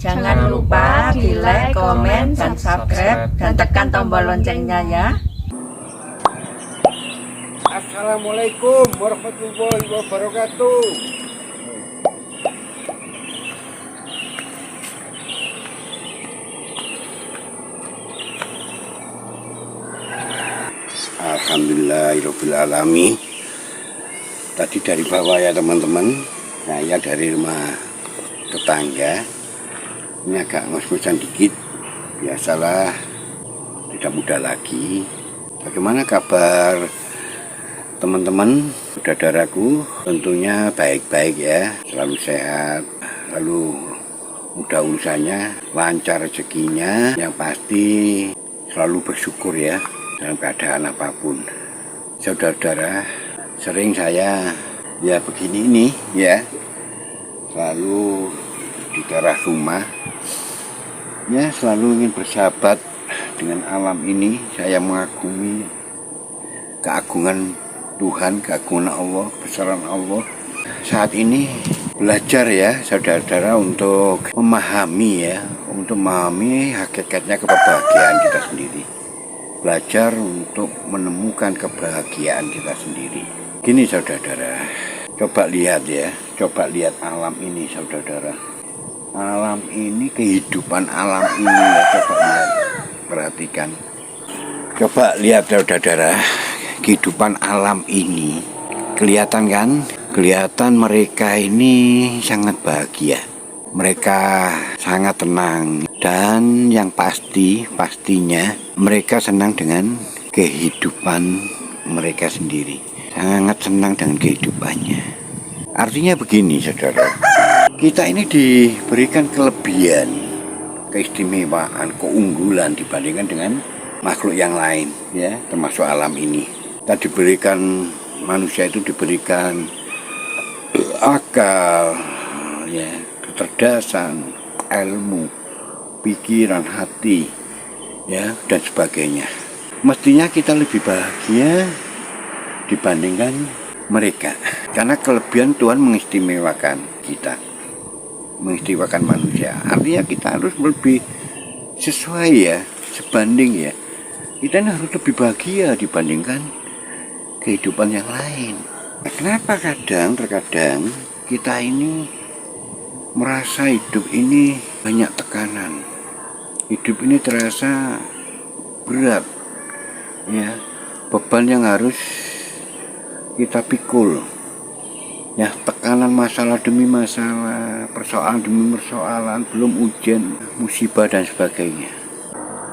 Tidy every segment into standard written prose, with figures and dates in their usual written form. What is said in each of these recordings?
Jangan lupa di like, komen, dan subscribe, dan tekan tombol loncengnya ya. Assalamualaikum warahmatullahi wabarakatuh. Alhamdulillahirobbilalamin. Tadi dari bawah ya teman-teman, saya dari rumah tetangga. Ini agak ngos-ngosan dikit, biasalah, tidak mudah lagi. Bagaimana kabar teman-teman, saudaraku? Tentunya baik-baik ya, selalu sehat, lalu mudah urusannya, lancar rezekinya, yang pasti selalu bersyukur ya dalam keadaan apapun. Saudara-saudara, sering saya ya begini ini ya, selalu di daerah rumah ya, selalu ingin bersahabat dengan alam ini. Saya mengagumi keagungan Tuhan, keagungan Allah, kebesaran Allah. Saat ini belajar ya saudara-saudara untuk memahami ya, untuk memahami hakikatnya kebahagiaan kita sendiri. Belajar untuk menemukan kebahagiaan kita sendiri. Gini saudara-saudara, coba lihat ya, coba lihat alam ini saudara-saudara. Alam ini, kehidupan alam ini ya, coba lihat, perhatikan. Coba lihat saudara-saudara, kehidupan alam ini. Kelihatan kan? Kelihatan mereka ini sangat bahagia. Mereka sangat tenang. Dan yang pastinya mereka senang dengan kehidupan mereka sendiri. Sangat senang dengan kehidupannya. Artinya begini saudara, kita ini diberikan kelebihan, keistimewaan, keunggulan dibandingkan dengan makhluk yang lain ya, termasuk alam ini. Kita diberikan, manusia itu diberikan akal ya, kecerdasan, ilmu, pikiran, hati ya, dan sebagainya. Mestinya kita lebih bahagia dibandingkan mereka, karena kelebihan Tuhan mengistimewakan kita, mengistimewakan manusia. Artinya kita harus lebih sesuai ya, sebanding ya, kita harus lebih bahagia dibandingkan kehidupan yang lain. Nah, kenapa terkadang kita ini merasa hidup ini banyak tekanan, hidup ini terasa berat ya, beban yang harus kita pikul ya, tekanan masalah demi masalah, persoalan demi persoalan, belum ujian, musibah dan sebagainya.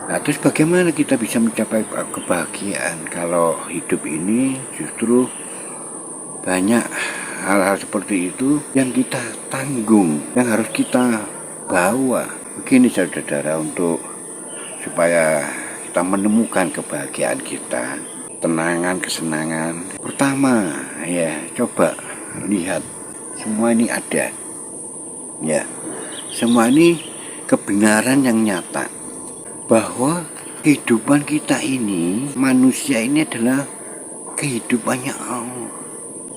Nah, terus bagaimana kita bisa mencapai kebahagiaan kalau hidup ini justru banyak hal-hal seperti itu yang kita tanggung, yang harus kita bawa. Begini saudara-saudara, untuk supaya kita menemukan kebahagiaan kita, tenangan, kesenangan. Pertama ya, coba lihat, semua ini ada ya, semua ini kebenaran yang nyata bahwa kehidupan kita ini, manusia ini adalah kehidupannya Allah.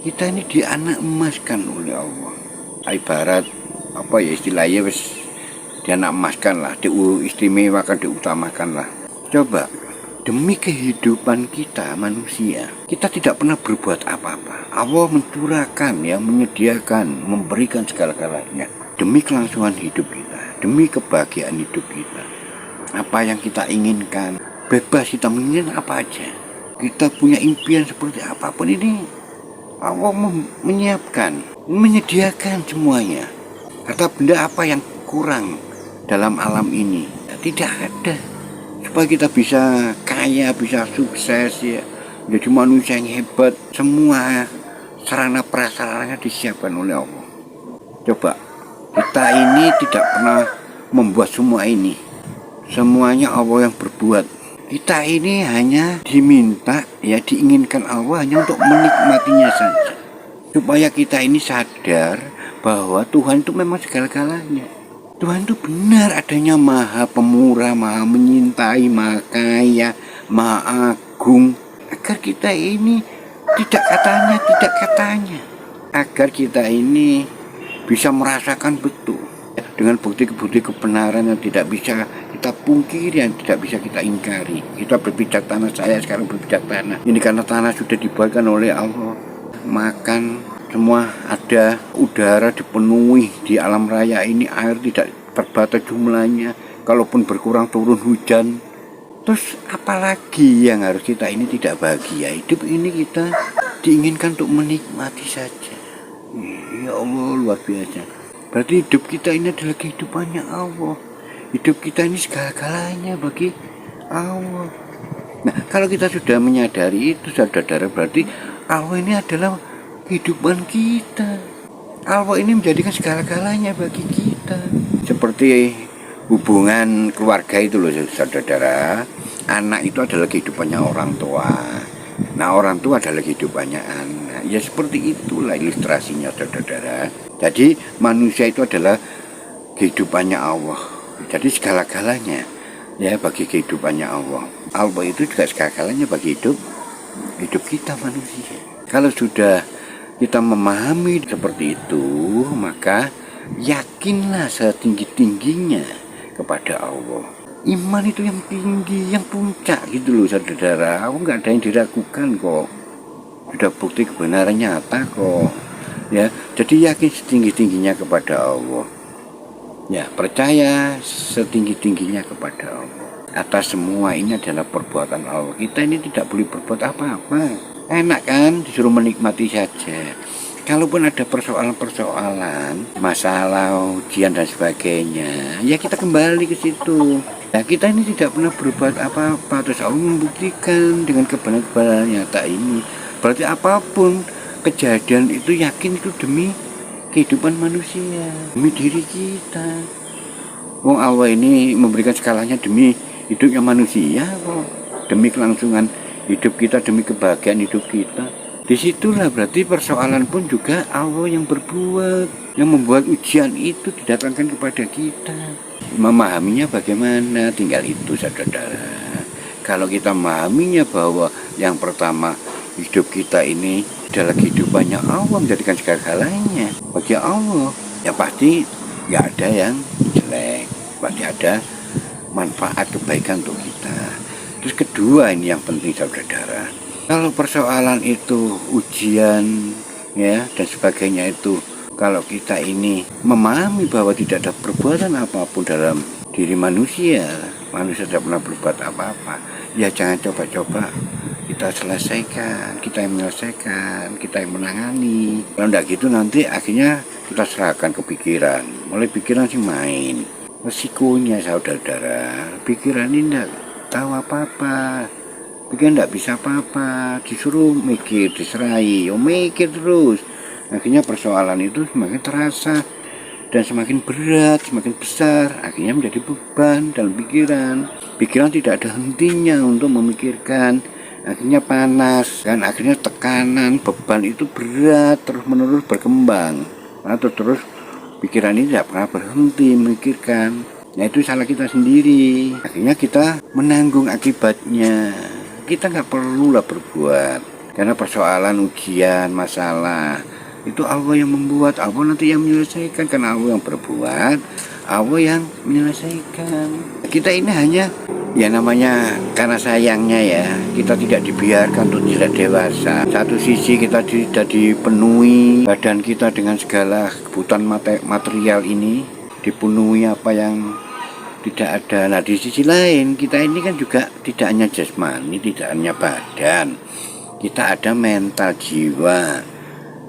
Kita ini dianak emaskan oleh Allah. Ibarat apa ya istilahnya, wis dianak emaskan lah, diistimewakan, diutamakan lah. Coba, demi kehidupan kita manusia, kita tidak pernah berbuat apa-apa. Allah mencurahkan ya, menyediakan, memberikan segala-galanya demi kelangsungan hidup kita, demi kebahagiaan hidup kita. Apa yang kita inginkan, bebas kita menginginkan apa aja. Kita punya impian seperti apapun ini, Allah menyiapkan, menyediakan semuanya. Kata benda apa yang kurang dalam alam ini, tidak ada. Supaya kita bisa kaya, bisa sukses ya, menjadi manusia yang hebat, semua sarana prasarananya disiapkan oleh Allah. Coba, kita ini tidak pernah membuat semua ini, semuanya Allah yang berbuat. Kita ini hanya diminta ya, diinginkan Allah hanya untuk menikmatinya saja, supaya kita ini sadar bahwa Tuhan itu memang segala-galanya. Tuhan itu benar adanya, maha pemurah, maha menyintai, maha kaya, maha agung. Agar kita ini tidak katanya, agar kita ini bisa merasakan betul dengan bukti-bukti kebenaran yang tidak bisa kita pungkiri, yang tidak bisa kita ingkari. Kita berpijak tanah, saya sekarang berpijak tanah. Ini karena tanah sudah dibuatkan oleh Allah. Makan semua ada, udara dipenuhi di alam raya ini, air tidak terbatas jumlahnya. Kalaupun berkurang turun hujan. Terus apalagi yang harus kita ini tidak bahagia? Hidup ini kita diinginkan untuk menikmati saja. Ya Allah, luar biasa. Berarti hidup kita ini adalah kehidupannya Allah. Hidup kita ini segala-galanya bagi Allah. Nah, kalau kita sudah menyadari itu, saudara, berarti Allah ini adalah kehidupan kita. Allah ini menjadikan segala-galanya bagi kita. Seperti hubungan keluarga itu loh, saudara. Anak itu adalah kehidupannya orang tua. Nah, orang tua adalah kehidupannya anak. Ya seperti itulah ilustrasinya, saudara. Jadi manusia itu adalah kehidupannya Allah. Jadi segala-galanya ya bagi kehidupannya Allah. Allah itu juga segala-galanya bagi hidup kita manusia. Kalau sudah kita memahami seperti itu, maka yakinlah setinggi-tingginya kepada Allah. Iman itu yang tinggi, yang puncak gitu loh, saudara. Aku nggak ada yang diragukan kok. Sudah bukti kebenaran nyata kok. Ya, jadi yakin setinggi-tingginya kepada Allah. Ya, percaya setinggi-tingginya kepada Allah. Atas semua ini adalah perbuatan Allah. Kita ini tidak boleh berbuat apa-apa. Enak kan, disuruh menikmati saja. Kalaupun ada persoalan-persoalan, masalah, ujian dan sebagainya, ya kita kembali ke situ. Nah, kita ini tidak pernah berbuat apa-apa, terus Allah membuktikan dengan kebenaran nyata ini. Berarti apapun kejadian itu, yakin itu demi kehidupan manusia, demi diri kita. Oh, Allah ini memberikan skalanya demi hidupnya manusia kok, demi kelangsungan hidup kita, demi kebahagiaan hidup kita. Disitulah berarti persoalan pun juga Allah yang berbuat, yang membuat ujian itu didatangkan kepada kita. Memahaminya bagaimana, tinggal itu, saudara. Kalau kita memahaminya bahwa yang pertama hidup kita ini adalah kehidupannya Allah, menjadikan segala-galanya bagi Allah, ya pasti nggak ada yang jelek, pasti ada manfaat kebaikan untuk kita. Terus kedua, ini yang penting, saudara. Kalau persoalan itu, ujian ya dan sebagainya itu, kalau kita ini memahami bahwa tidak ada perbuatan apapun dalam diri manusia, manusia tidak pernah berbuat apa-apa, ya jangan coba-coba kita selesaikan, kita yang menyelesaikan, kita yang menangani. Kalau tidak gitu nanti akhirnya kita serahkan ke pikiran. Mulai pikiran sih main. Resikonya, saudara, pikiran ini tidak tahu apa-apa. Pikiran tidak bisa apa-apa, disuruh mikir, diserai, mikir terus. Akhirnya persoalan itu semakin terasa dan semakin berat, semakin besar. Akhirnya menjadi beban dalam pikiran. Pikiran tidak ada hentinya untuk memikirkan. Akhirnya panas, dan akhirnya tekanan, beban itu berat, terus-menerus berkembang. Atau terus pikiran ini tidak pernah berhenti memikirkan. Nah, itu salah kita sendiri. Akhirnya kita menanggung akibatnya. Kita nggak perlulah berbuat, karena persoalan, ujian, masalah itu Allah yang membuat, Allah nanti yang menyelesaikan. Karena Allah yang berbuat, Allah yang menyelesaikan. Kita ini hanya ya namanya karena sayangnya ya, kita tidak dibiarkan untuk tidak dewasa. Satu sisi kita tidak dipenuhi badan kita dengan segala kebutuhan material ini, dipenuhi apa yang tidak ada. Nah, di sisi lain kita ini kan juga tidak hanya jasmani, tidak hanya badan, kita ada mental, jiwa.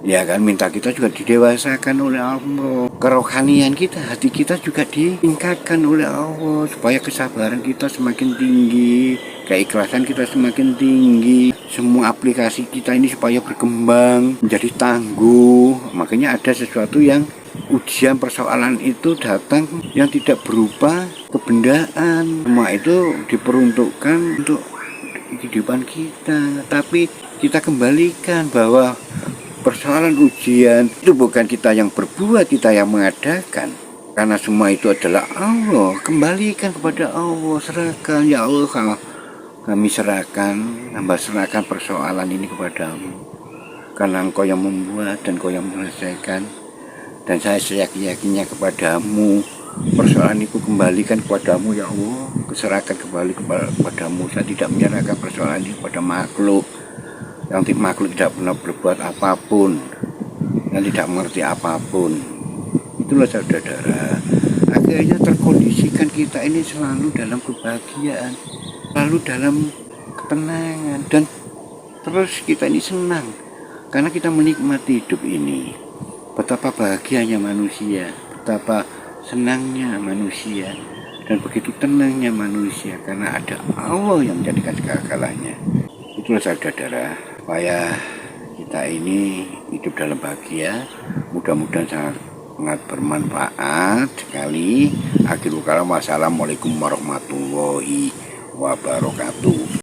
Ya kan, mental kita juga didewasakan oleh Allah. Kerohanian kita, hati kita juga ditingkatkan oleh Allah, supaya kesabaran kita semakin tinggi, keikhlasan kita semakin tinggi. Semua aplikasi kita ini supaya berkembang, menjadi tangguh. Makanya ada sesuatu yang ujian, persoalan itu datang yang tidak berupa kebendaan. Semua itu diperuntukkan untuk kehidupan kita. Tapi kita kembalikan bahwa persoalan ujian itu bukan kita yang berbuat, kita yang mengadakan. Karena semua itu adalah Allah. Kembalikan kepada Allah, serahkan. Ya Allah, kami serahkan, hamba serahkan persoalan ini kepadamu. Karena Engkau yang membuat dan Engkau yang menyelesaikan. Dan saya seyakin-yakinnya kepadamu, persoalan itu kembalikan kepadamu ya Allah, keserahkan kembali kepadamu. Saya tidak menyerahkan persoalan ini kepada makhluk yang makhluk tidak pernah berbuat apapun, yang tidak mengerti apapun. Itulah saudara, akhirnya terkondisikan kita ini selalu dalam kebahagiaan, selalu dalam ketenangan, dan terus kita ini senang karena kita menikmati hidup ini. Betapa bahagianya manusia, betapa senangnya manusia, dan begitu tenangnya manusia karena ada Allah yang menjadikan segala-galanya. Itulah saudara, supaya kita ini hidup dalam bahagia. Mudah-mudahan sangat bermanfaat sekali. Akhirul kalam, wassalamualaikum warahmatullahi wabarakatuh.